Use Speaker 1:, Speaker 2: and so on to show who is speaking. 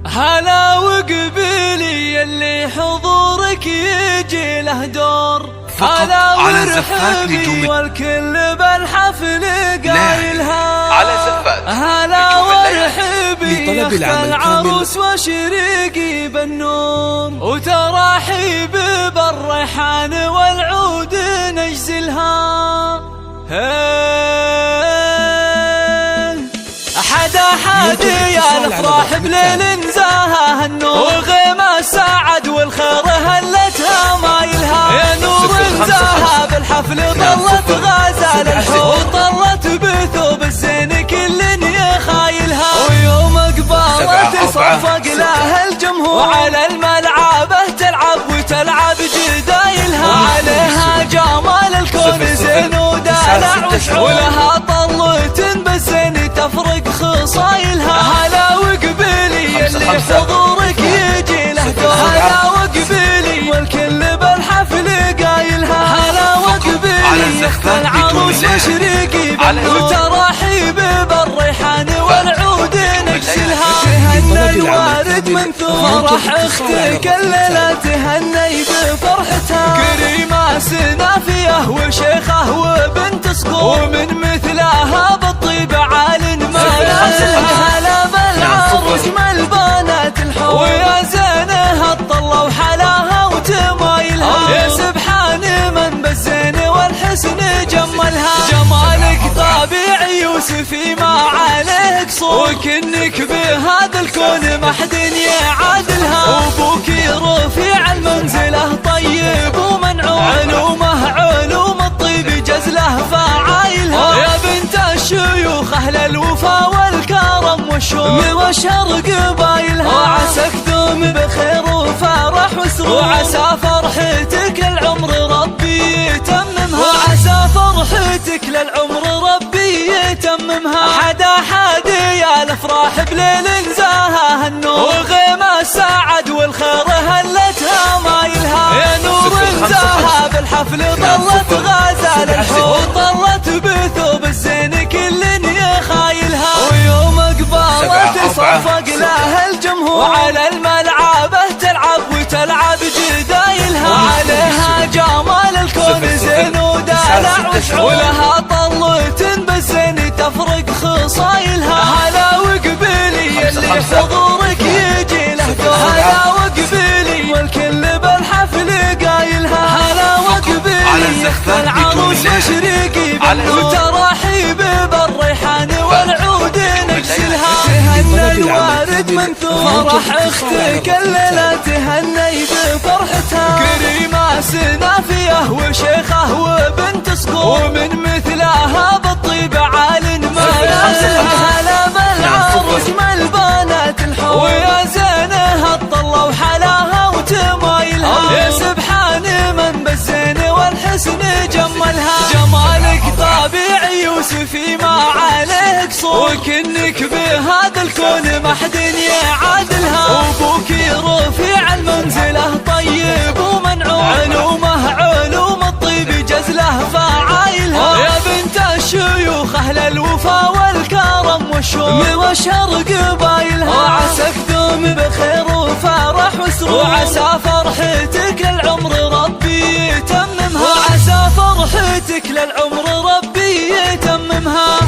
Speaker 1: هلا وقبيلي اللي حضورك يجي له دور، هلا ورحبي والكل بالحفل قايلها
Speaker 2: على زفات.
Speaker 1: هلا ورحبي اخت العروس وشريقي بالنور، وتراحيب بالريحان والعود نجزلها. حدا يا الافراح بليل نزاها النور، وغيم السعد والخير هلتها مايلها. يا نور نزاها بالحفل ظلت غزال الحور، طلت بثوب الزين كل يخايلها. ويوم قبالت صفق لها الجمهور، وعلى الملعبه تلعب وتلعب جدايلها. عليها جمال الكون زين ودلع ولها طلة بالزين تفرق خصايلها. هلا وقبيلي اللي حضورك يجي له دور، هلا وقبيلي والكل بالحفل قايلها. هلا وقبيلي اخت العروس وشريقي بالنور، وتراحيب بالريحان والعود نكسلها. تهنى الوارد من فرح اختك الليله، تهني بفرحتها. كريمه سنافيه وشيخه وبنت صقور، ومن مثلها بالطيب عال ما لها. هلا بالعروس مع البنات الحور، ويا زينها الطله وحلاها وتمايلها. يا سبحان من بالزين والحسن جملها. جمالك طبيعي يوسفي ما عليه قصور، وكنك بهذا الكون ما حد يعادلها. وابوك رفيع المنزله طيب ومنعوم، علومه علوم الطيب جزله فعايلها. يا بنت الشيوخ اهل الوفا والكرم والشوق، واشهر قبايلها. وعساك دوم بخير وفرح وسرور، وعسى فرحتك للعمر ربي يتممها. وعسى فرحتك للعمر ربي يتممها. حدا يا الافراح بليل نزاها النور، وغيم السعد والخير هلتها مايلها. يا نور نزاها بالحفل ظلت غزال الحور، طلت بثوب الزين كل يخايلها. ويوم قبالت صفق لها الجمهور، وعلى الملعبه تلعب وتلعب جدايلها. عليها جمال الكون زين ودلع ولها طلة بالزين تفرق خصايلها. هلا وقبيلي اللي حضورك يجي له دور، هلا وقبيلي والكل بالحفل قايلها. هلا وقبيلي اخت العروس وشريقي بالنور، وتراحيب بالريحان والعود نكسلها. تهنى الوارد من فرح اختك الليله، تهني بفرحتها. كريمه سنافيه وشيخه وبنت صقور، ومن مثلها بالطيب عال ما لها. هلا بالعروس مع البنات الحور، ويا زينها الطله وحلاها وتمايلها. يا سبحان من بالزين والحسن جملها. جمالك طبيعي يوسفي ما عليه قصور، وكنك بهذا الكون ما حد يعادلها. وابوك رفيع المنزله طيب ومنعوم، علومه علوم الطيب جزله فعايلها. يا بنت الشيوخ اهل الوفا والكرم والشوق، واشهر قبايلها. وعساك دوم بخير وفرح وسرور، وعسى فرحتك للعمر ربي يتممها. وعسى فرحتك للعمر ربي يتممها.